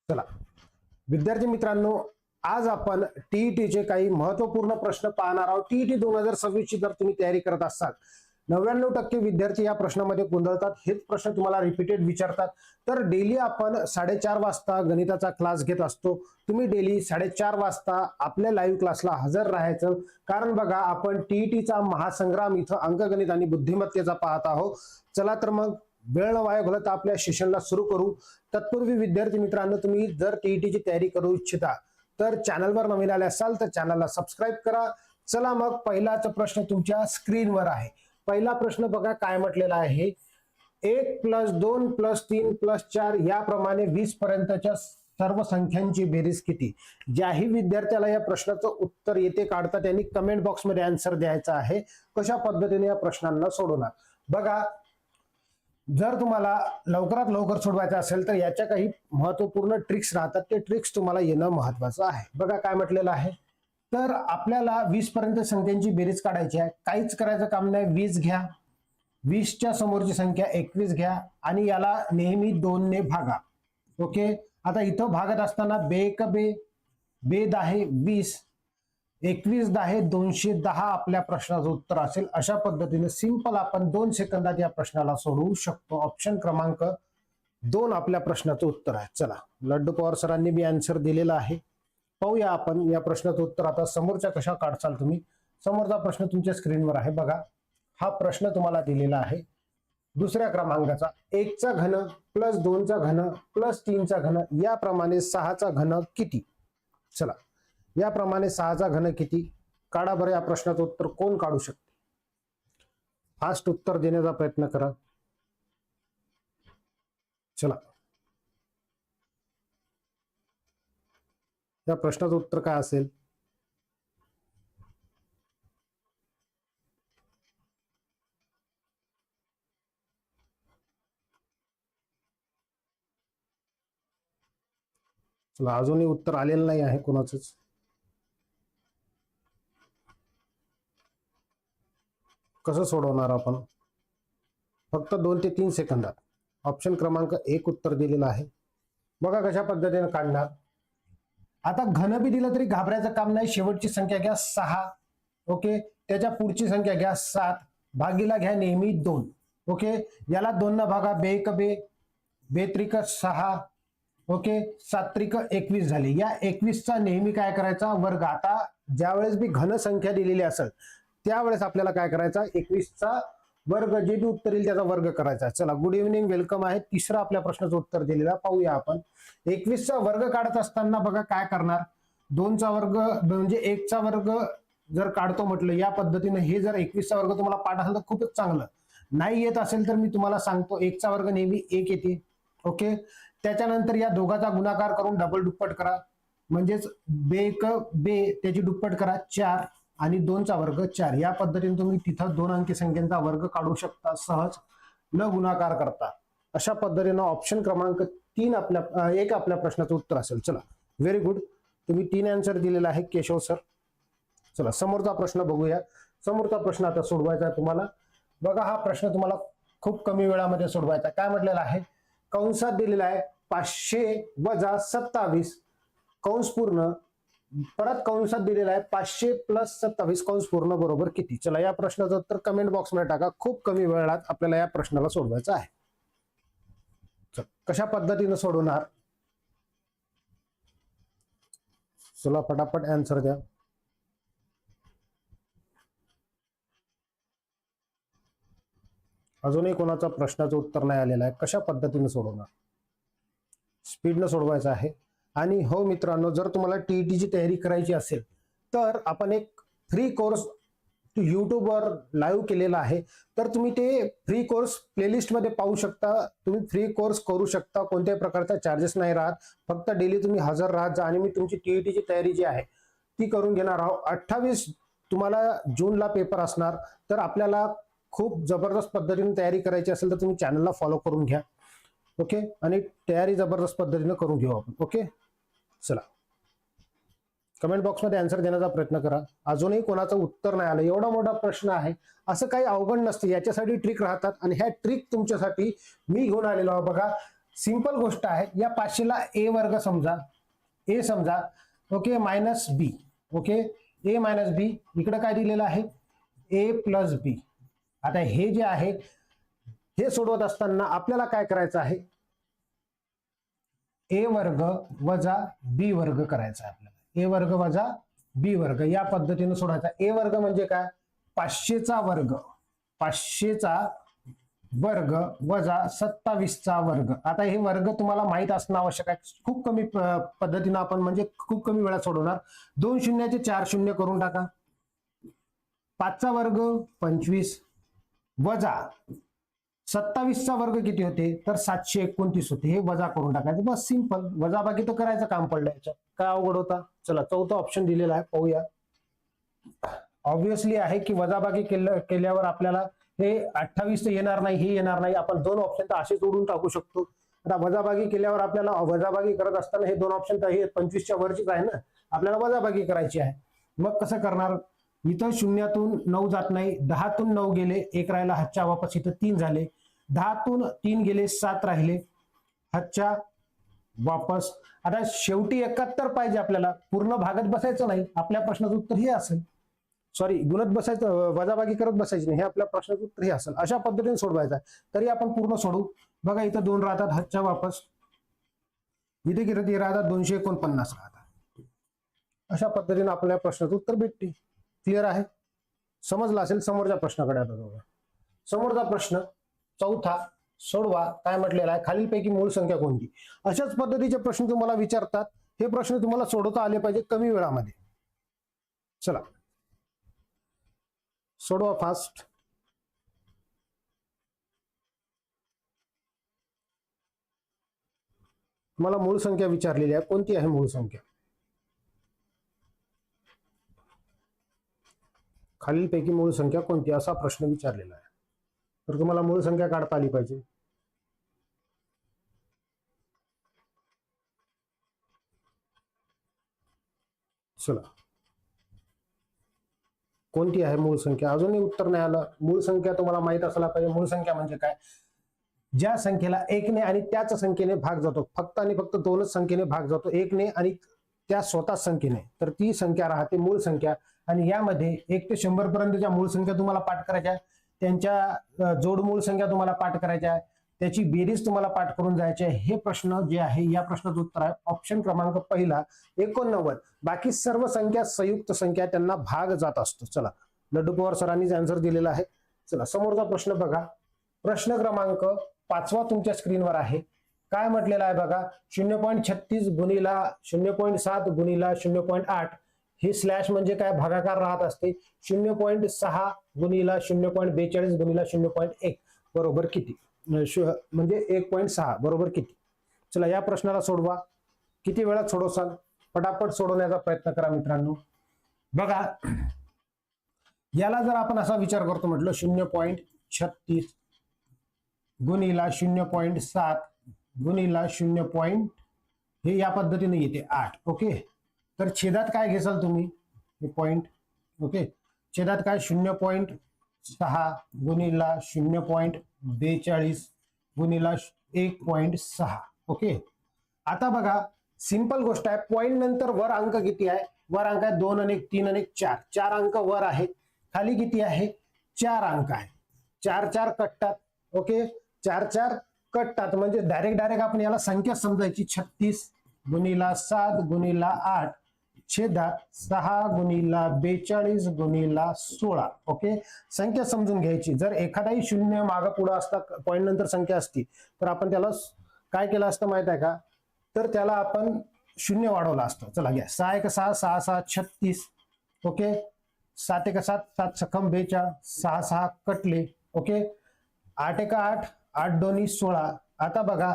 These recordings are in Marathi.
चला विद्यार्थी मित्रांनो, आज आपण टीईटीचे काही महत्वपूर्ण प्रश्न पाहणार आहोत। टीईटी 2026 ची जर तुम्ही तयारी करत असाल, 99% विद्यार्थी या प्रश्नामध्ये गोंधळतात। हेच प्रश्न तुम्हाला रिपीटेड विचारतात। तर डेली आपण 4:30 वाजता गणिताचा क्लास घेत असतो। तुम्ही डेली 4:30 वाजता आपल्या लाईव्ह क्लासला हजर राहायचं, कारण बघा आपण टीईटीचा महासंग्राम इथं अंकगणित आणि बुद्धिमत्तेचा पाहत आहोत। चला तर मग वेळ न वाया घालवता आपल्या सेशनला सुरू करू। तत्पूर्वी विद्यार्थी मित्रांनो, तुम्ही जर टीईटीची तयारी करू इच्छिता तर चॅनलवर नवीन आले असाल तर चॅनलला सबस्क्राईब करा। चला मग पहिलाच प्रश्न तुमच्या स्क्रीनवर आहे। पहिला प्रश्न बघा काय म्हटलेला आहे, 1 + 2 + 3 + 4 याप्रमाणे 20 पर्यंतच्या सर्व संख्यांची बेरीज किती? ज्याही विद्यार्थ्याला या प्रश्नाचं उत्तर येते काढता त्यांनी कमेंट बॉक्समध्ये आन्सर द्यायचा आहे। कशा पद्धतीने या प्रश्नांना सोडवणार बघा। जर तुम्हाला लवकरात लवकर सोडवायचं असेल तर याच्या काही महत्वपूर्ण ट्रिक्स राहतात, ते ट्रिक्स तुम्हाला येणं महत्वाचं आहे। बघा काय म्हटलेलं आहे, तर आपल्याला 20 पर्यंत संख्यांची बेरीज काढायची आहे। काहीच करायचं काम नाही, 20 घ्या, 20च्या समोरची संख्या 21 घ्या आणि याला नेहमी 2 ने भागा। ओके, आता इथं भागत असताना बे 10 20, 21 10 210 आपल्या प्रश्नाचं उत्तर असेल। अशा पद्धतीने सिंपल आपण 2 सेकंदात या प्रश्नाला सोडवू शकतो। ऑप्शन क्रमांक 2 आपल्या प्रश्नाचं उत्तर आहे। चला, लड्डू पवार सरांनी बी आन्सर दिलेला आहे। पाहूया आपण या प्रश्नाचं उत्तर। आता समोरच्या कशा काढचाल तुम्ही, समोरचा प्रश्न तुमच्या स्क्रीनवर आहे बघा। हा प्रश्न तुम्हाला दिलेला आहे दुसऱ्या क्रमांकाचा, 1 चा घन + 2 चा घन + 3 चा घन याप्रमाणे 6 चा घन किती? चला, याप्रमाणे 6 चा घन किती काढा बरं। या प्रश्नाचं उत्तर कोण काढू शकते? फास्ट उत्तर देण्याचा प्रयत्न करा। चला, या प्रश्नाचं उत्तर काय असेल? चला, अजूनही उत्तर आलेलं नाही आहे कोणाचंच। कसं सोडवणार आपण? फक्त 2 ते 3 सेकंदात। ऑप्शन क्रमांक 1 उत्तर दिलेलं आहे बघा कशा पद्धतीने काढणार। आता घन बी दिलं तरी घाबरायचं काम नाही। शेवटची संख्या घ्या 6, ओके, त्याच्या पुढची संख्या घ्या 7, भागीला घ्या नेहमी 2। ओके, याला 2 न भागा, बे 3 6, ओके, 7 3 21 झाली। या 21 चा नेहमी काय करायचा? वर्ग। आता ज्यावेळेस बी घन संख्या दिलेली असेल त्यावेळेस आपल्याला काय करायचा? 21 चा वर्ग, जे बी उत्तर येईल त्याचा वर्ग करायचा। चला, गुड इव्हनिंग, वेलकम आहे। तिसरा आपल्या प्रश्नाचं उत्तर दिलेला पाहूया आपण। 21 चा वर्ग काढत असताना बघा काय करणार, 2 चा वर्ग म्हणजे 1 चा वर्ग जर काढतो म्हटलं या पद्धतीने, हे जर 21 चा वर्ग तुम्हाला पाठ असेल तर खूपच चांगलं। नाही येत असेल तर मी तुम्हाला सांगतो, 1 चा वर्ग नेहमी 1 येते। ओके, त्याच्यानंतर या दोघाचा गुणाकार करून डबल दुप्पट करा, म्हणजेच बे त्याची दुप्पट करा 4 आणि 2 चा वर्ग 4। या पद्धतीने तुम्ही तिथं 2 अंकी संख्येचा वर्ग काढू शकता सहज न गुणाकार करता। अशा पद्धतीने ऑप्शन क्रमांक 1 आपल्या प्रश्नाचं उत्तर असेल। चला, व्हेरी गुड, तुम्ही 3 आन्सर दिलेला आहे केशव सर। चला, समोरचा प्रश्न बघूया। समोरचा प्रश्न आता सोडवायचा आहे तुम्हाला बघा। हा प्रश्न तुम्हाला खूप कमी वेळामध्ये सोडवायचा। काय म्हटलेला आहे, कंसात दिलेला आहे 500 - 27 कंस पूर्ण, परत कंसात दिलेला आहे 500 + 27 कंस पूर्ण बरोबर किती? चला, या प्रश्नाचं उत्तर कमेंट बॉक्समध्ये टाका। खूप कमी वेळात आपल्याला या प्रश्नाला सोडवायचं आहे। कशा पद्धतीने सोडवणार? चला, फटाफट आन्सर द्या। अजूनही कोणाचा प्रश्नाचं उत्तर नाही आलेलं आहे। कशा पद्धतीने सोडवणार? स्पीडनं सोडवायचं आहे। आणि हो मित्रांनो, जर तुम्हाला टीईटीची तयारी करायची असेल तर आपण एक फ्री कोर्स युट्यूबवर लाईव्ह केलेला आहे, तर तुम्ही ते फ्री कोर्स प्लेलिस्ट मध्ये पाहू शकता। तुम्ही फ्री कोर्स करू शकता, कोणत्याही प्रकारचा चार्जेस नाही राहत। फक्त डेली तुम्ही हजर राहत जा आणि मी तुमची टीईटीची तयारी जी आहे ती करून घेणार आहोत। 28 तुम्हाला जूनला पेपर असणार, तर आपल्याला खूप जबरदस्त पद्धतीने तयारी करायची असेल तर तुम्ही चॅनलला फॉलो करून घ्या। ओके, आणि तयारी जबरदस्त पद्धतीने करून घेऊ आपण। ओके, चला, कमेंट बॉक्समध्ये आन्सर देण्याचा प्रयत्न करा। अजूनही कोणाचं उत्तर नाही आलं, एवढा मोठा प्रश्न आहे, असं काही अवघड नसतं, याच्यासाठी ट्रिक राहतात आणि ह्या ट्रिक तुमच्यासाठी मी घेऊन आलेलो आहे बघा। सिंपल गोष्ट आहे. या 500ला ए वर्ग समजा, ए समजा, ओके, मायनस बी, ओके, ए मायनस बी, इकडे काय दिलेलं आहे, ए प्लस बी. आता हे जे आहे हे सोडवत असताना आपल्याला काय करायचं आहे, ए वर्ग वजा बी वर्ग करायचा आहे आपल्याला. ए वर्ग वजा बी वर्ग या पद्धतीने सोडायचा. ए वर्ग म्हणजे काय, 500चा वर्ग, 500चा वर्ग वजा 27चा वर्ग. आता हे वर्ग तुम्हाला माहित असणं आवश्यक आहे. खूप कमी पद्धतीनं आपण म्हणजे खूप कमी वेळा सोडवणार. 2 शून्याचे 4 शून्य करून टाका. 5चा वर्ग 25 वजा 27चा वर्ग किती होते, तर 729 होते. हे वजा करून टाकायचं, बस सिंपल. वजाबाकी तर करायचं काम पडलं याच्यात, काय अवघड होता. चला चौथा ऑप्शन दिलेला आहे, पाहूया. ऑब्विसली आहे की वजाबाकी केल्यावर आपल्याला हे 28 येणार नाही, हे येणार नाही. आपण 2 ऑप्शन तर असे जोडून टाकू शकतो. आता वजाबाकी केल्यावर आपल्याला वजाबाकी करत असताना हे 2 ऑप्शन तर हे 25च्या वरचीच आहे ना, आपल्याला वजाबाकी करायची आहे. मग कसं करणार, इथं शून्यातून 9 जात नाही, 10तून 9 गेले, 1 राहिला, हातच्या वापस इथं 3 झाले, 10तून 3 गेले, 7 राहिले, हातच्या वापस. आता शेवटी 71 पाहिजे आपल्याला, पूर्ण भागत बसायचं नाही. आपल्या प्रश्नाचं उत्तर हे असेल, सॉरी गुणत बसायचं, वजाबाकी करत बसायची नाही, हे आपल्या प्रश्नाचं उत्तर हे असेल. अशा पद्धतीने सोडवायचं आहे. तरी आपण पूर्ण सोडू. बघा इथं 2 राहतात, हातच्या वापस, इथे किती राहतात, 249 राहतात. अशा पद्धतीने आपल्या प्रश्नाचं उत्तर भेटते. क्लिअर आहे, समजलं असेल. समोरच्या प्रश्नाकडे आता बघा. समोरचा प्रश्न चौथा सोडवा. काय म्हटलेला आहे, खालीलपैकी मूळ संख्या कोणती. अशाच पद्धतीचे प्रश्न तुम्हाला विचारतात. हे प्रश्न तुम्हाला सोडवता आले पाहिजे कमी वेळामध्ये. चला सोडवा फास्ट. मला मूळ संख्या विचारलेली आहे, कोणती आहे मूळ संख्या. खालीलपैकी मूळ संख्या कोणती असा प्रश्न विचारलेला आहे. तर तुम्हाला मूळ संख्या काढता आली पाहिजे. चला कोणती आहे मूळ संख्या, अजूनही उत्तर नाही आलं. मूळ संख्या तुम्हाला माहित असायला पाहिजे. मूळ संख्या म्हणजे काय, ज्या संख्येला 1ने आणि त्याच संख्येने भाग जातो, फक्त आणि फक्त 2च संख्येने भाग जातो, 1ने आणि त्या स्वतः संख्येने, तर ती संख्या राहते मूळ संख्या. आणि यामध्ये 1 ते 100 पर्यंतच्या मूळ संख्या तुम्हाला पाठ करायच्या, त्यांच्या जोड मूळ संख्या तुम्हाला पाठ करायच्या, त्याची बेरीज तुम्हाला पाठ करून जायचे. हे प्रश्न जे आहे या प्रश्नाचं उत्तर आहे ऑप्शन क्रमांक पहिला 89. बाकी सर्व संख्या संयुक्त संख्या, त्यांना भाग जात असतो. चला लड्डू पवार सरांनीच आन्सर दिलेला आहे. चला समोरचा प्रश्न बघा. प्रश्न क्रमांक 5वा तुमच्या स्क्रीनवर आहे. काय म्हटलेलं आहे बघा, 0.36 गुणिला 0.7 गुणिला 0.8. हे स्लॅश म्हणजे काय, भागाकार राहत असते. 0.6 गुणिला 0.42 गुणिला 0.1 बरोबर किती, म्हणजे 1.6 बरोबर किती. चला या प्रश्नाला सोडवा. किती वेळात सोडवसाल, फटाफट सोडवण्याचा प्रयत्न करा मित्रांनो. बघा याला जर आपण असा विचार करतो म्हटलं, 0.36 गुणिला 0.7 गुणिला 0. हे या पद्धतीने येते 8. ओके, तर छेदात काय घेसाल तुम्ही, हे पॉइंट. ओके, छेदात काय, 0.6 गुणिला 0.42 गुणिला 1.6. ओके, आता बघा सिंपल गोष्ट आहे. पॉइंट नंतर वर अंक किती आहे, वर अंक आहे 2 आणि 1 3 आणि 4. 4 अंक वर आहे, खाली किती आहे, 4 अंक आहे. 4 4 कटतात. ओके, 4 4 कटतात, म्हणजे डायरेक्ट आपण याला संख्या समजायची. 36 गुणिला 7 गुणिला 8 छेदात 6 गुणिला 42 गुणिला 16. ओके, संख्या समजून घ्यायची. जर एखादाही शून्य मागं पुढं असता, पॉइंट नंतर संख्या असती, तर आपण त्याला काय केलं असतं माहित आहे का, तर त्याला आपण शून्य वाढवला असतं. चला घ्या, 6 1 6 6 6 36. ओके, 7 1 7 7 6 42 6 6 कटले. ओके, 8 1 8 8 2 16. आता बघा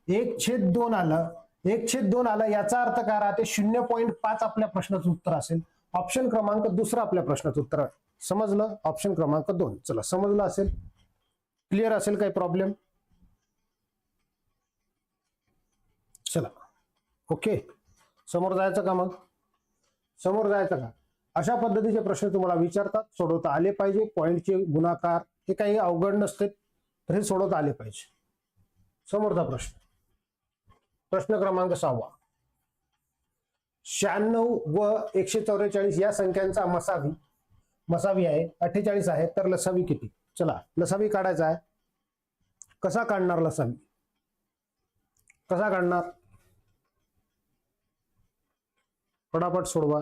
1/2 आलं, 1/2 आलं, याचा अर्थ काय राहते, 0.5 आपल्या प्रश्नाचं उत्तर असेल. ऑप्शन क्रमांक दुसरा आपल्या प्रश्नाचं उत्तर आहे. समजलं, ऑप्शन क्रमांक 2. चला समजलं असेल, क्लिअर असेल, काही प्रॉब्लेम. चला ओके, समोर जायचं का, मग समोर जायचं का. अशा पद्धतीचे प्रश्न तुम्हाला विचारतात, सोडवता आले पाहिजे. पॉइंटचे गुणाकार हे काही अवघड नसते, तर हे सोडवता आले पाहिजे. समोरचा प्रश्न प्रश्न क्रमांक 6. 96 व 144 या संख्यांचा मसावी आहे 48 आहे, तर लसावी किती? चला लसावी काढायचा आहे. कसा काढणार लसावी? कसा काढणार? फटाफट सोडवा.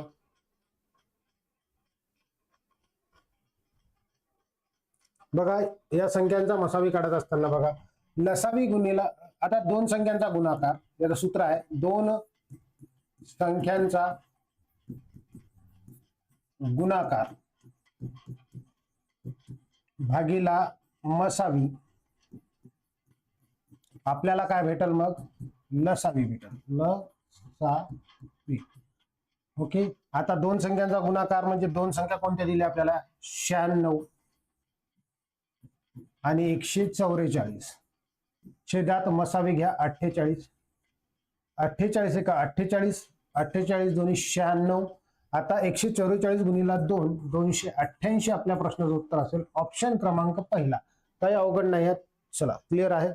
बघा या संख्यांचा मसावी काढत असताना बघा लसावी गुणिला आता दोन संख्यांचा गुणाकार, याचं सूत्र आहे दोन संख्यांचा गुणाकार भागीला मसावी. आपल्याला काय भेटल मग? लसावी भेटल. लसावी. ओके. आता दोन संख्यांचा गुणाकार म्हणजे दोन संख्या कोणत्या दिल्या आपल्याला? 96 आणि 144. छेदात मसावी घ्या 48. 48 का 48 48 दोन्ही 96. आता 144 गुणिला 2 288 आपल्या प्रश्नाचं उत्तर असेल ऑप्शन क्रमांक पहिला. काही अवघड नाही आहे. चला क्लिअर आहे.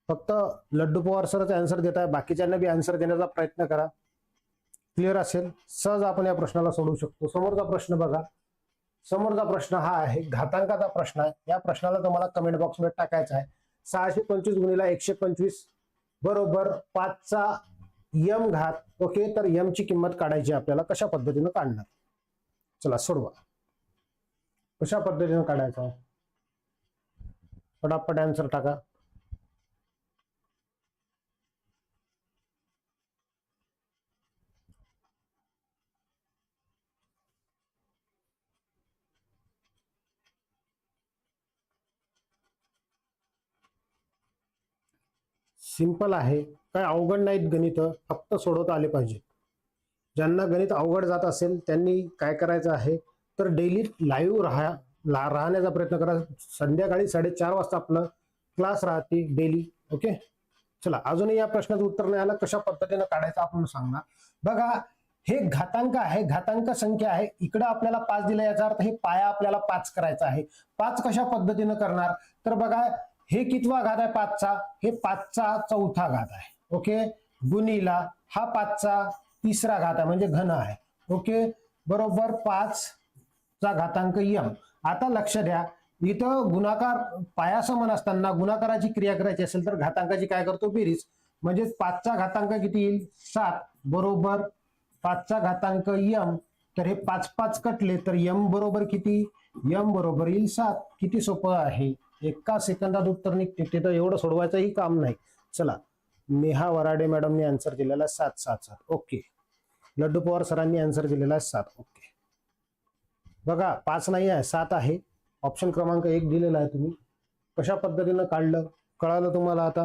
फक्त लड्डू पवार सरच आन्सर देत आहे, बाकीच्यांना बी आन्सर देण्याचा प्रयत्न करा. क्लिअर असेल सहज आपण या प्रश्नाला सोडवू शकतो. समोरचा प्रश्न बघा. समोरचा प्रश्न हा आहे घातांकाचा प्रश्न आहे. या प्रश्नाला तुम्हाला कमेंट बॉक्स मध्ये टाकायचा आहे. 625 गुणिला 125 बरोबर 5चा यम घात. ओके. तर यम ची किंमत काढायची आपल्याला. कशा पद्धतीने काढणार? चला सोडवा. कशा पद्धतीने काढायचं? फटाफट आन्सर टाका. सिंपल आहे. काय अवघड नाहीत गणित, फक्त सोडवता आले पाहिजे. ज्यांना गणित अवघड जात असेल त्यांनी काय करायचं आहे तर डेली लाईव्ह राहण्याचा प्रयत्न करा. संध्याकाळी 4:30 वाजता आपलं क्लास राहते डेली. ओके. चला अजूनही या प्रश्नाचं उत्तर नाही आलं. कशा पद्धतीने काढायचं आपण सांगणार. बघा हे घातांक आहे, घातांक संख्या आहे. इकडं आपल्याला 5 दिला, याचा अर्थ हे पाया आपल्याला 5 करायचा आहे. 5 कशा पद्धतीने करणार तर बघा हे कितवा घात आहे 5चा? हे 5चा चौथा घात आहे. ओके. गुणिला हा 5चा तिसरा घात आहे म्हणजे घन आहे. ओके. बरोबर 5चा घातांक यम. आता लक्ष द्या इथं गुणाकार पायासमान असताना गुणाकाराची क्रिया करायची असेल तर घातांकाची काय करतो? बेरीज. म्हणजे 5चा घातांक किती येईल? 7 बरोबर 5चा घातांक यम. तर हे 5 5 कटले तर यम बरोबर किती? यम बरोबर येईल 7. किती सोपं आहे. एका सेकंदात उत्तर निघते. ते तर एवढं सोडवायचंही काम नाही. चला नेहा वराडे मॅडमने आन्सर दिलेला 7 7 7. ओके. लड्डू पवार सरांनी आन्सर दिलेला 7. ओके. बघा 5 नाही आहे 7 आहे. ऑप्शन क्रमांक 1 दिलेला आहे. तुम्ही कशा पद्धतीनं काढलं कळालं तुम्हाला. आता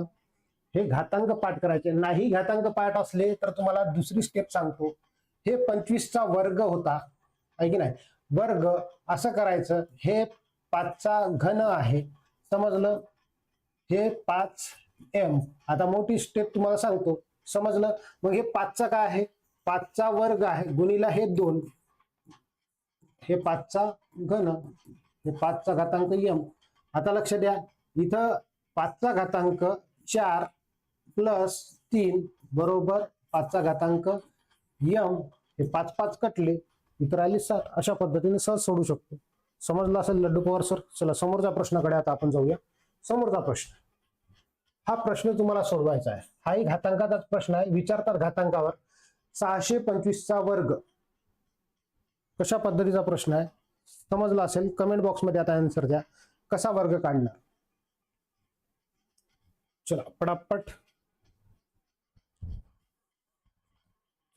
हे घातांक पाठ करायचे नाही. घातांक पाठ असले तर तुम्हाला दुसरी स्टेप सांगतो. हे 25चा वर्ग होता आहे की नाही? वर्ग असं करायचं. हे 5चा घन आहे समजलं. हे 5m. आता मोठी स्टेप तुम्हाला सांगतो. समजलं. मग हे 5चा काय आहे? 5चा वर्ग आहे गुणिला हे 2. हे 5चा घन. हे 5चा घातांक यम. आता लक्ष द्या इथं 5चा घातांक 4 प्लस 3 बरोबर 5चा घातांक यम. हे 5 5 कटले इतर आली 7. अशा पद्धतीने सहज सोडू शकतो. समजलं असेल लड्डू पवार सर. चला समोरच्या प्रश्नाकडे आता आपण जाऊया. समोरचा प्रश्न हा प्रश्न तुम्हाला सोडवायचा आहे. हाही घातांकाचाच प्रश्न आहे. विचारतात घातांकावर. 625चा वर्ग कशा पद्धतीचा प्रश्न आहे समजला असेल. कमेंट बॉक्स मध्ये आता आन्सर द्या. कसा वर्ग काढणार? चला पटापट.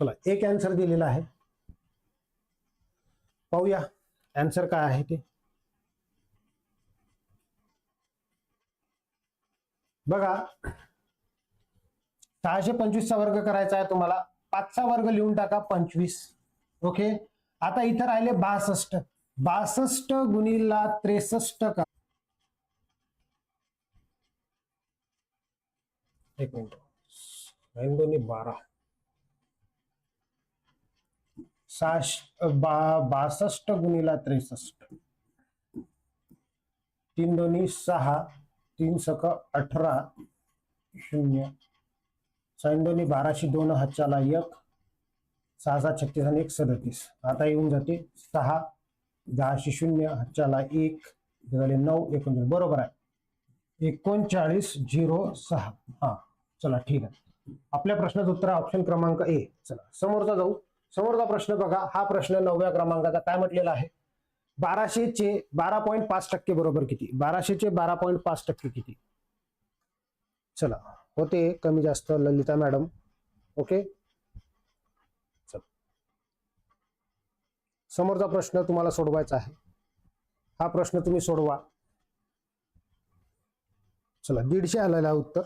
चला एक आन्सर दिलेला आहे. पाहूया आन्सर काय आहे ते. बघा 625चा वर्ग करायचा आहे तुम्हाला. 5चा वर्ग लिहून टाका 25. ओके. आता इथं राहिले 62. 62 गुणिला 63 का. एक मिनिट. 12 62 गुणिला 63. 3 2 6 3 सक 18 0 दोन्ही 12 2 हातच्याला 1, 6 6 36 आणि 1 37. आता येऊन जाते 6, 10 0 हातच्याला 1 झाले 9 39. बरोबर आहे, 3906. हा चला ठीक आहे. आपल्या प्रश्नाचं उत्तर ऑप्शन क्रमांक ए. चला समोरचा जाऊ. समोरचा प्रश्न बघा. हा प्रश्न 9व्या क्रमांकाचा काय म्हटलेला आहे? 1200 चे 12.5% बरोबर किती? 1200 चे 12.5% किती? चला होते कमी जास्त ललिता मॅडम. ओके, चला समोरचा प्रश्न तुम्हाला सोडवायचा आहे. हा प्रश्न तुम्ही सोडवा. चला 150 आलेला उत्तर.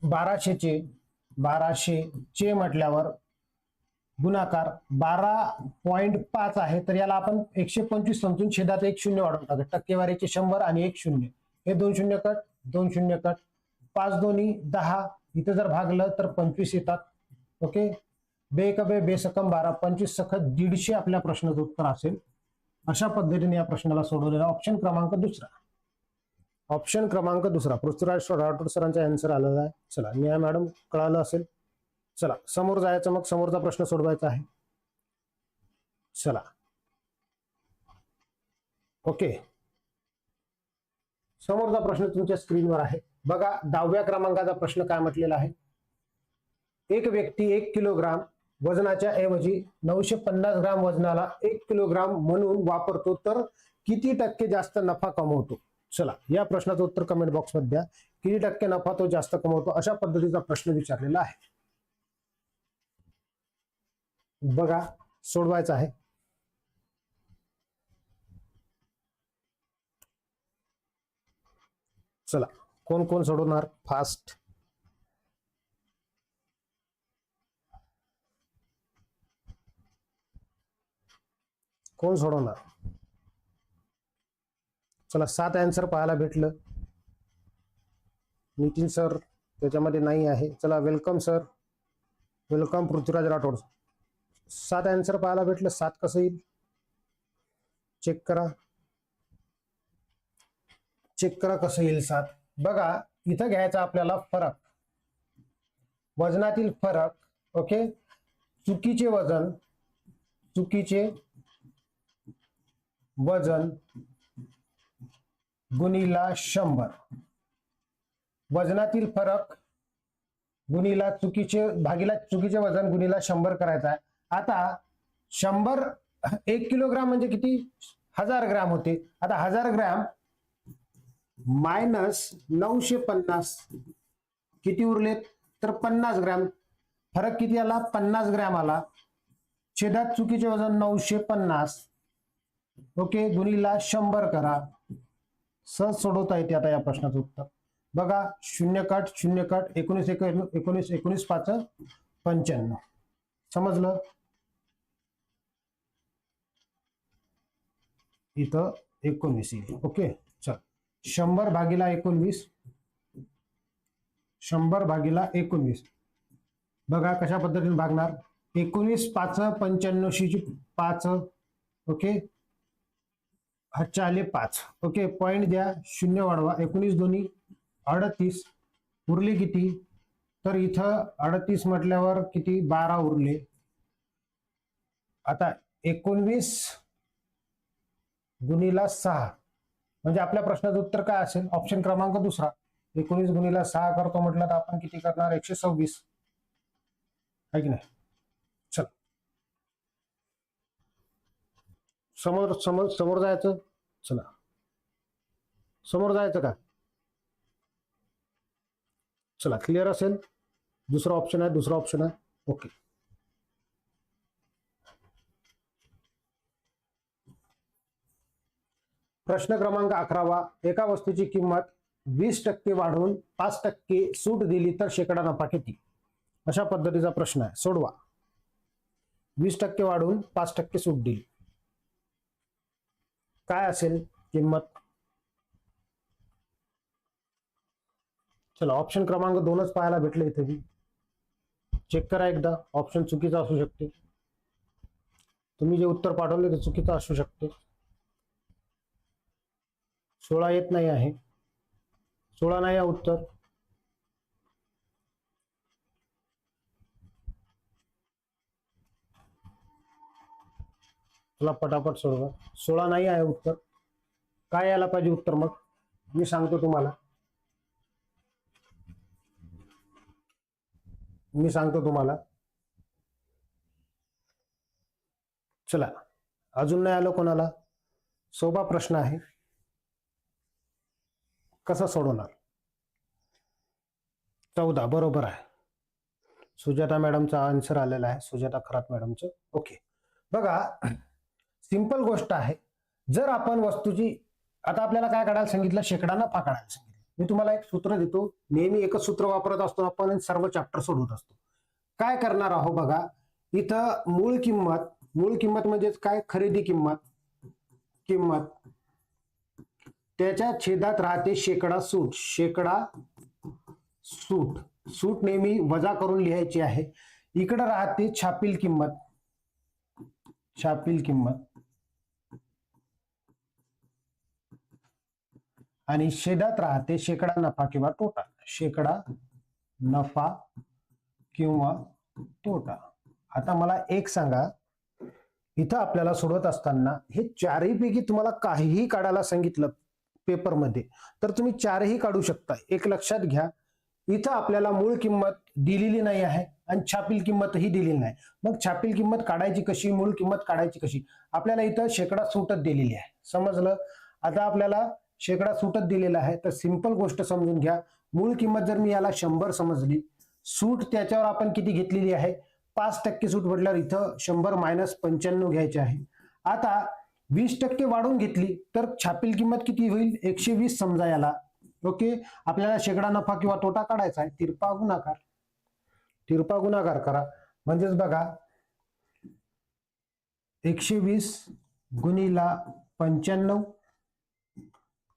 1200 चे म्हटल्यावर गुणाकार 12.5 आहे, तर याला आपण 125 समजून छेदात 1 0 वाढवून टाकू. टक्केवारीचे 100 आणि 1 0. हे 2 0 कट, 2 0 कट, 5 दोन्ही 10. इथं जर भागलं तर 25 येतात. ओके, बे कबे बेसकम 12, 25 सखत 150 आपल्या प्रश्नाचं उत्तर असेल. अशा पद्धतीने या प्रश्नाला सोडवलेला ऑप्शन क्रमांक दुसरा. ऑप्शन क्रमांक दुसरा पृथ्वीराज राठोड सरांचा आन्सर आलेला आहे. चला न्याय मॅडम कळालं असेल. चला समोर जायचं, मग समोरचा प्रश्न सोडवायचा आहे. चला ओके, समोरचा प्रश्न तुमच्या स्क्रीनवर आहे बघा. 10व्या क्रमांकाचा प्रश्न काय म्हटलेला आहे? एक व्यक्ती 1 किलोग्राम वजनाच्या ऐवजी 950 ग्राम वजनाला 1 किलोग्राम म्हणून वापरतो, तर किती टक्के जास्त नफा कमवतो? चला या प्रश्नाचं उत्तर कमेंट बॉक्स मध्ये द्या. किती टक्के नफा तो जास्त कमवतो? अशा पद्धतीचा प्रश्न विचारलेला आहे. बघा सोडवायचा आहे. चला कोण कोण सोडवणार फास्ट? कोण सोडवणार? चला 7 आन्सर पाहायला भेटलं. नितीन सर त्याच्यामध्ये नाही आहे. चला welcome sir, welcome Prithviraj Rathod. 7 answer पाहायला भेटलं. 7 कसं येईल? चेक करा, चेक करा कसं येईल 7. बघा इथं घ्यायचा आपल्याला फरक, वजनातील फरक. ओके, चुकीचे वजन गुणिला 100. वजनातील फरक गुणिला चुकीचे भागिला चुकीचे वजन गुणिला 100 करायचा आहे. आता 100 1 किलोग्राम म्हणजे किती? 1000 ग्रॅम होते. आता 1000 ग्रॅम मायनस 950 किती उरलेत? तर 50 ग्रॅम. फरक किती आला? 50 ग्रॅम आला. छेदात चुकीचे वजन 950. ओके, गुणिला 100 करा. सहज सोडवता येते आता या प्रश्नाचं उत्तर. बघा 0 कट 0 कट, 19 19 19 5 95. समजलं? इथं 19 येईल. ओके, चल 100 भागिला 19, 100 भागिला 19. बघा कशा पद्धतीने भागणार. 19 5 95 5. ओके, हातच्या आले 5. ओके, पॉइंट द्या, 0 वाढवा. 19 दोन्ही 38. उरले किती? तर इथं 38 म्हटल्यावर किती? 12 उरले. आता 19 गुणिला 6 म्हणजे आपल्या प्रश्नाचं उत्तर काय असेल? ऑप्शन क्रमांक दुसरा. 19 गुणिला 6 करतो म्हटलं तर आपण किती करणार? 126 आहे की नाही? चल समोर समोर समोर जायचं. चला समोर जायचं का? चला क्लिअर असेल. दुसरा ऑप्शन आहे, दुसरा ऑप्शन आहे. ओके, प्रश्न क्रमांक 11वा. एका वस्तूची किंमत 20% वाढवून 5% सूट दिली तर शेकडा नफा किती? अशा पद्धतीचा प्रश्न आहे. सोडवा. 20% वाढवून 5% सूट दिली, काय असेल किंमत? चला ऑप्शन क्रमांक 2च पाहायला भेटले इथे बी. चेक करा एकदा. ऑप्शन चुकीचा असू शकते. तुम्ही जे उत्तर पाठवले ते चुकीचं असू शकते. 16 येत नाही आहे. 16 नाही आहे उत्तर. चला पटापट सोडवा. 16 नाही आहे उत्तर. काय यायला पाहिजे उत्तर? मग मी सांगतो तुम्हाला. चला, अजून नाही आलं कोणाला? सोपा प्रश्न आहे, कसा सोडवणार? 14 बरोबर आहे. सुजाता मॅडमचा आन्सर आलेला आहे, सुजाता खरात मॅडमचं. ओके, बघा सिंपल गोष्ट आहे. जर आपण वस्तूची, आता आपल्याला काय काढायला सांगितलं? शेकडा नफा काढायला सांगितलं. मी तुम्हाला एक सूत्र देतो, नेहमी एकच सूत्र वापरत असतो आपण, सर्व चॅप्टर सोडवत असतो. काय करणार आहोत बघा, इथं मूळ किंमत म्हणजेच काय? खरेदी किंमत त्याच्या छेदात राहते शेकडा सूट नेहमी वजा करून लिहायची आहे. इकडे राहते छापील किंमत आणि छेदात राहते शेकडा नफा किंवा तोटा. आता मला एक सांगा, इथं आपल्याला सोडवत असताना हे चारही पैकी तुम्हाला काहीही काढायला सांगितलं पेपरमध्ये, तर तुम्ही चारही काढू शकता. एक लक्षात घ्या, इथं आपल्याला मूळ किंमत दिलेली नाही आहे आणि छापील किंमतही दिलेली नाही. मग छापील किंमत काढायची कशी, मूळ किंमत काढायची कशी? आपल्याला इथं शेकडा सूटच दिलेली आहे, समजलं? आता आपल्याला शेकडा सूटच दिलेला आहे, तर सिंपल गोष्ट समजून घ्या. मूळ किंमत जर मी याला 100 समजली, सूट त्याच्यावर आपण किती घेतलेली आहे? 5% सूट म्हटल्यावर इथं 100 मायनस 95 घ्यायचे आहे. आता 20% वाढून घेतली तर छापील किंमत किती होईल? 120 समजा याला. ओके, आपल्याला शेकडा नफा किंवा तोटा काढायचा आहे. तिरपा गुणाकार करा. म्हणजेच बघा, 120 गुणिला 95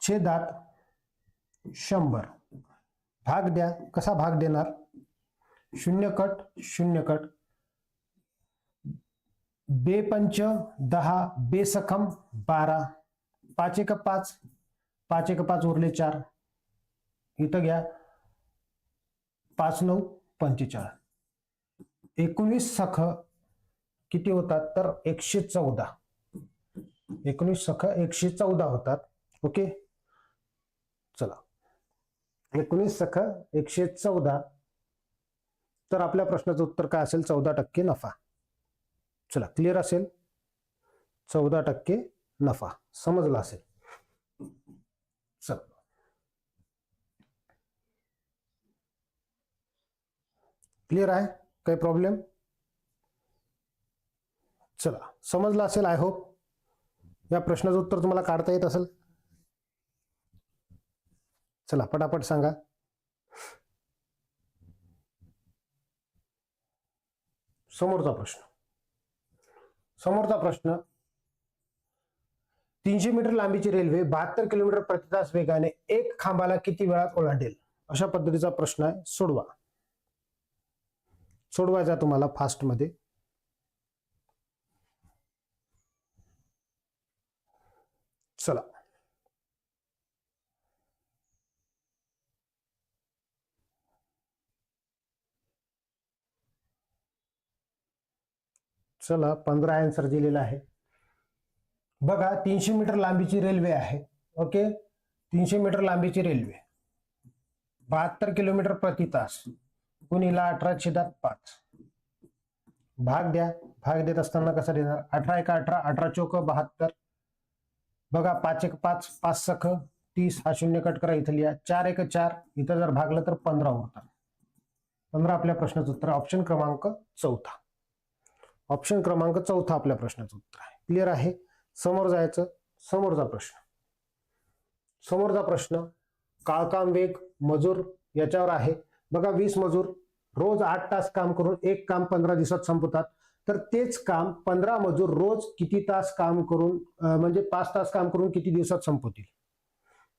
छेदात 100. भाग द्या. कसा भाग देणार? 0 कट. बे पंच 10, बेसखम 12, 5 एक 5 उरले 4. इथं घ्या 5 9 45. 19 सख किती होतात? तर 114. 19 सख 114 होतात. ओके, चला 19 सख 114. तर आपल्या प्रश्नाचं उत्तर काय असेल? 14% नफा. चला, क्लिअर असेल? 14% नफा समजला असेल. चला, क्लिअर आहे? काही प्रॉब्लेम? चला, समजलं असेल. आय होप या प्रश्नाचं उत्तर तुम्हाला काढता येत असेल. चला पटापट सांगा. समोरचा प्रश्न 300 मीटर लांबीची रेल्वे 72 किलोमीटर प्रति तास वेगाने एक खांबाला किती वेळात ओलांडेल? अशा पद्धतीचा प्रश्न आहे. सोडवायचा तुम्हाला फास्ट मध्ये. चला, चला 15 आन्सर दिलेला आहे. बघा, 300 मीटर लांबीची रेल्वे आहे. ओके, 300 मीटर लांबीची रेल्वे 72 किलोमीटर प्रति तास गुणिला 18/5. भाग द्या. भाग देत असताना कसा देणार? 18 एक 18, 18 चौक 72. बघा 5 एक 5, 5 सख 30. हा 0 कट करा, इथं लिहा. 4 एक 4, इथं जर भागलं तर 15 होतात. 15 आपल्या प्रश्नाचं उत्तर. ऑप्शन क्रमांक 4. आपल्या प्रश्नाचं उत्तर आहे. क्लिअर आहे? समोर जायचं. समोरचा प्रश्न काळकाम वेग मजूर याच्यावर आहे. बघा, 20 मजूर रोज 8 तास काम करून एक काम 15 दिवसात संपवतात. तर तेच काम 15 मजूर रोज किती तास काम करून, म्हणजे 5 तास काम करून किती दिवसात संपवतील?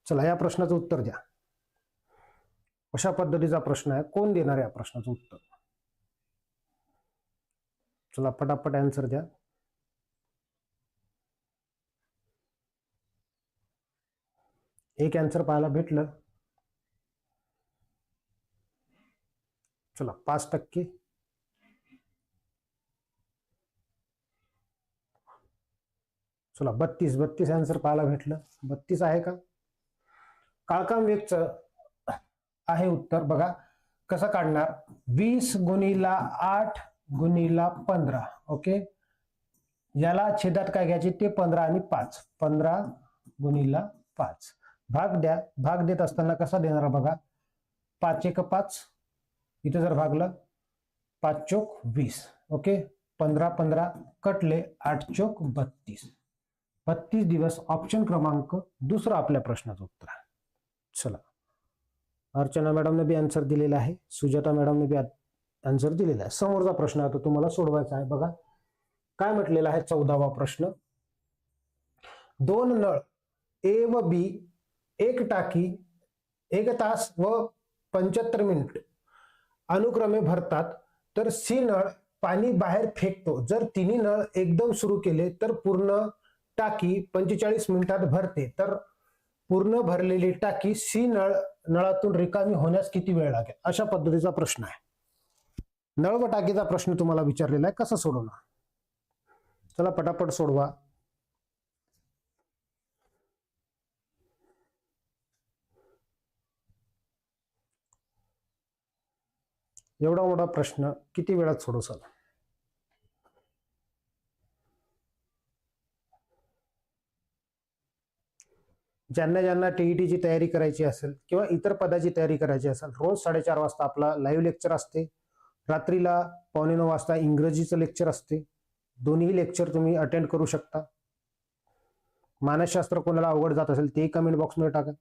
चला, या प्रश्नाचं उत्तर द्या. अशा पद्धतीचा प्रश्न आहे. कोण देणार या प्रश्नाचं उत्तर? चला पटापट आन्सर द्या. एक आन्सर पाहायला भेटलं. चला, 5%. चला 32 आन्सर पाहायला भेटलं. 32 आहे का? काळकाम वेगचं आहे उत्तर. बघा कसं काढणार. 20 गुणिला 8 गुणिला 15. ओके, याला छेदात काय घ्यायचे ते 15 आणि 5. 15 गुणिला 5. भाग द्या. भाग देत असताना कसा देणार बघा. 5 एक 5, इथे जर भागलं 5 चोक 20. ओके, 15 15 कटले, 8 चोक 32. 32 दिवस ऑप्शन क्रमांक दुसरा आपल्या प्रश्नाचं उत्तर आहे. चला, अर्चना मॅडमने बी आन्सर दिलेला आहे, सुजाता मॅडमने बी आन्सर दिलेला आहे. समोरचा प्रश्न आता तुम्हाला सोडवायचा आहे. बघा काय म्हटलेला आहे. 14वा प्रश्न. 2 नळ ए व बी एक टाकी 1 तास व 75 मिनिट अनुक्रमे भरतात, तर सी नळ पाणी बाहेर फेकतो. जर तिन्ही नळ एकदम सुरू केले तर पूर्ण टाकी 45 मिनिटात भरते. तर पूर्ण भरलेली टाकी सी नळातून रिकामी होण्यास किती वेळ लागेल? अशा पद्धतीचा प्रश्न आहे. नळ व टाकीचा प्रश्न तुम्हाला विचारलेला आहे. कसा सोडवणार? चला पटापट सोडवा. एवढा मोठा प्रश्न किती वेळात सोडवसाल? ज्यांना ज्यांना टीईटीची तयारी करायची असेल किंवा इतर पदाची तयारी करायची असेल, रोज 4:30 वाजता आपला लाईव्ह लेक्चर असते. रात्रीला 8:45 वाजता इंग्रजीचं लेक्चर असते. दोन्ही लेक्चर तुम्ही अटेंड करू शकता. मानसशास्त्र कोणाला अवघड जात असेल ते कमेंट बॉक्समध्ये टाका.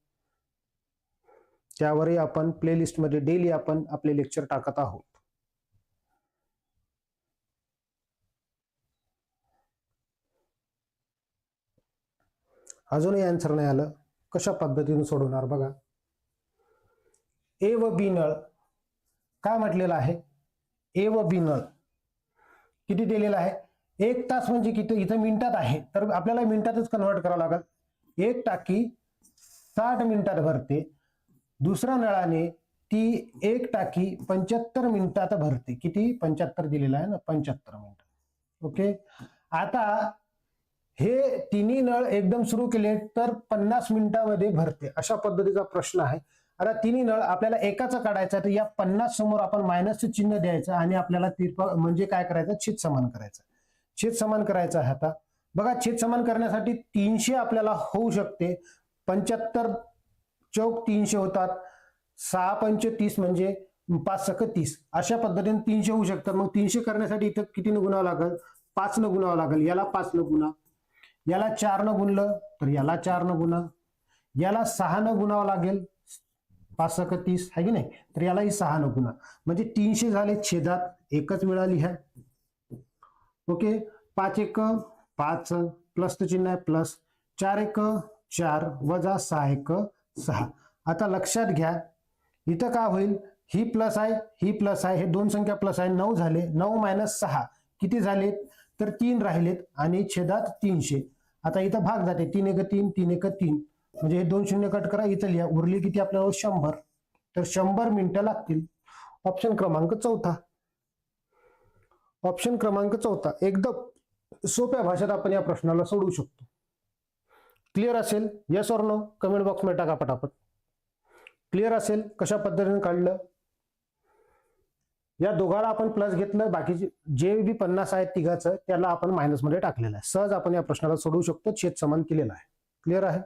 त्यावरही आपण प्लेलिस्टमध्ये डेली आपण आपले लेक्चर टाकत आहोत. अजूनही आन्सर नाही आलं. कशा पद्धतीने सोडवणार बघा. ए व बी नळ काय म्हटलेलं आहे? ए व बी नळ किती दिलेला आहे? 1 तास म्हणजे किती? इथं मिनिटात आहे, तर आपल्याला मिनिटातच कन्व्हर्ट करावं लागेल. एक टाकी 60 मिनिटात भरते. दुसऱ्या नळाने ती एक टाकी 75 मिनिटात भरते. किती? 75 दिलेला आहे ना, 75 मिनिट. ओके, आता हे तिन्ही नळ एकदम सुरू केले तर 50 मिनिटांमध्ये भरते. अशा पद्धतीचा प्रश्न आहे. आता तिन्ही नळ आपल्याला एकाचा काढायचा, तर या 50 समोर आपण मायनसचं चिन्ह द्यायचं आणि आपल्याला म्हणजे काय करायचं? छेद समान करायचं. छेद समान करायचं आहे. आता बघा, छेद समान करण्यासाठी 300 आपल्याला होऊ शकते. 75 चौक 300 होतात. 6 पंच 30 म्हणजे 5 सक 30. अशा पद्धतीने 300 होऊ शकतात. मग 300 करण्यासाठी इथं कितीनं गुणावं लागेल? 5 न गुणावं लागेल. याला 5 न गुणा, याला 4 न गुणलं तर याला 4 न गुणा, याला 6 न गुणावं लागेल. 5 सक 30 आहे की नाही, तर यालाही 6 न गुणा. म्हणजे 300 झाले छेदात, एकच मिळाली आहे. ओके, 5 एक 5 प्लसचं चिन्ह आहे प्लस, 4 एक 4 वजा 6 एक 6. आता लक्षात घ्या, इथं काय होईल? ही प्लस आहे, ही प्लस आहे, हे दोन संख्या प्लस आहे. 9 झाले. 9 मायनस 6 किती झालेत? तर 3 राहिलेत आणि छेदात 300. आता इथं भाग जाते. 3 एक 3, 3 एक 3, म्हणजे हे 2 शून्य कट करा. इथं लिहा. उरली किती आपल्याला? 100. तर 100 मिनिटं लागतील. ऑप्शन क्रमांक 4. ऑप्शन क्रमांक 4 एकदम सोप्या भाषेत आपण या प्रश्नाला सोडवू शकतो. क्लिअर असेल? येस ऑर नो कमेंट बॉक्समध्ये टाका पटापट. क्लिअर असेल कशा पद्धतीने काढलं? या दोघाला आपण प्लस घेतलं, बाकीचे जे बी 50 आहेत तिघाचं त्याला आपण मायनसमध्ये टाकलेलं आहे. सहज आपण या प्रश्नाला सोडवू शकतो. छेद समान केलेला आहे. क्लिअर आहे?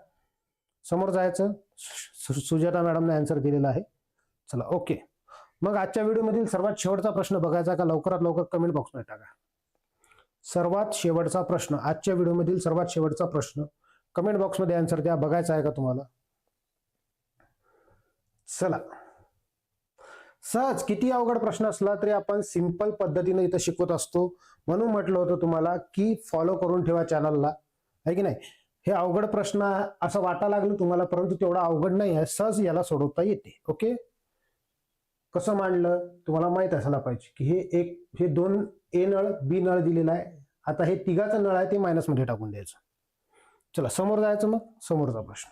समोर जायचं. सुजाता मॅडमने आन्सर दिलेला आहे. चला ओके. मग आजच्या व्हिडिओमधील सर्वात शेवटचा प्रश्न बघायचा का? लवकरात लवकर कमेंट बॉक्समध्ये टाका. सर्वात शेवटचा प्रश्न, आजच्या व्हिडिओमधील सर्वात शेवटचा प्रश्न कमेंट बॉक्समध्ये आन्सर द्या. बघायचा आहे का तुम्हाला? चला, सहज किती अवघड प्रश्न असला तरी आपण सिंपल पद्धतीने इथं शिकवत असतो. म्हणून म्हटलं होतं तुम्हाला की फॉलो करून ठेवा चॅनलला, आहे की नाही? हे अवघड प्रश्न असं वाटायला लागलं तुम्हाला, परंतु तेवढा अवघड नाही आहे. सहज याला सोडवता येते. ओके, कसं मांडलं तुम्हाला माहित असायला पाहिजे की हे 2 ए नळ बी नळ दिलेला आहे. आता हे तिघाचं नळ आहे ते मायनस मध्ये टाकून द्यायचं. चला समोर जायचं. मग समोरचा प्रश्न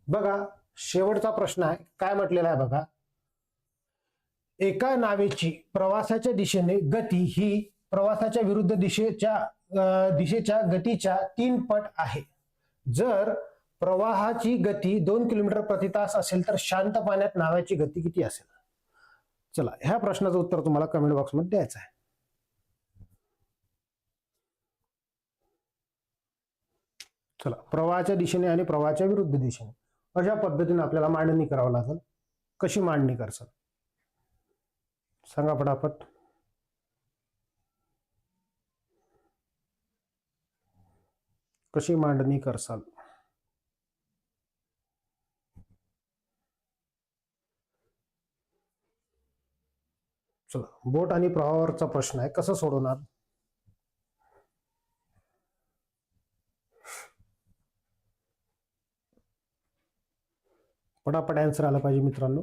बघा. शेवटचा प्रश्न आहे. काय म्हटलेला आहे बघा. एका नावेची प्रवासाच्या दिशेने गती ही प्रवासाच्या विरुद्ध दिशेच्या दिशेच्या गतीच्या 3 पट आहे. जर प्रवाहाची गती 2 किलोमीटर प्रति तास असेल तर शांत पाण्यात नावाची गती किती असेल? चला, ह्या प्रश्नाचं उत्तर तुम्हाला कमेंट बॉक्समध्ये द्यायचं आहे. चला, प्रवाहाच्या दिशेने आणि प्रवाहाच्या विरुद्ध दिशेने अशा पद्धतीने आपल्याला मांडणी करावं लागेल. कशी मांडणी करसाल सांगा पटापट. कशी मांडणी करसाल? चला, बोट आणि प्रवाहावरचा प्रश्न आहे, कसं सोडवणार? पटापट आन्सर आला पाहिजे मित्रांनो.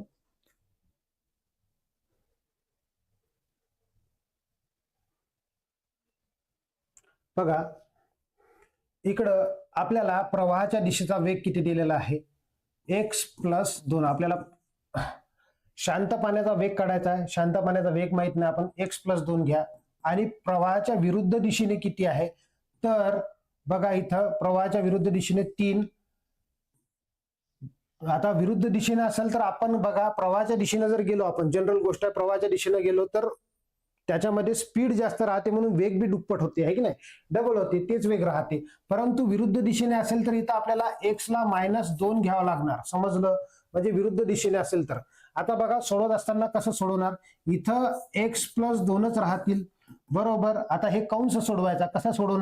बघा, इकडं आपल्याला प्रवाहाच्या दिशेचा वेग किती दिलेला आहे? x+2. आपल्याला शांत पाण्याचा वेग काढायचा आहे. शांत पाण्याचा वेग माहित नाही, आपण x+2 घ्या. आणि प्रवाहाच्या विरुद्ध दिशेने किती आहे? तर बघा, इथं प्रवाहाच्या विरुद्ध दिशेने 3. आता विरुद्ध दिशेने असेल तर आपण बघा, प्रवाहाच्या दिशेने जर गेलो, आपण जनरल गोष्ट आहे, प्रवाहाच्या दिशेने गेलो तर त्याच्यामध्ये स्पीड जास्त राहते म्हणून वेग बी दुप्पट होते, आहे की नाही, डबल होते, तेच वेग राहते. परंतु विरुद्ध दिशेने असेल तर इथं आपल्याला x ला -2 घ्यावं लागणार. समजलं? म्हणजे विरुद्ध दिशेने असेल तर. आता बघा, सोडवत असताना कसं सोडवणार? इथं x+2च राहतील, बरोबर. आता हे कंस सोडवायचा, कसा सोडवणार?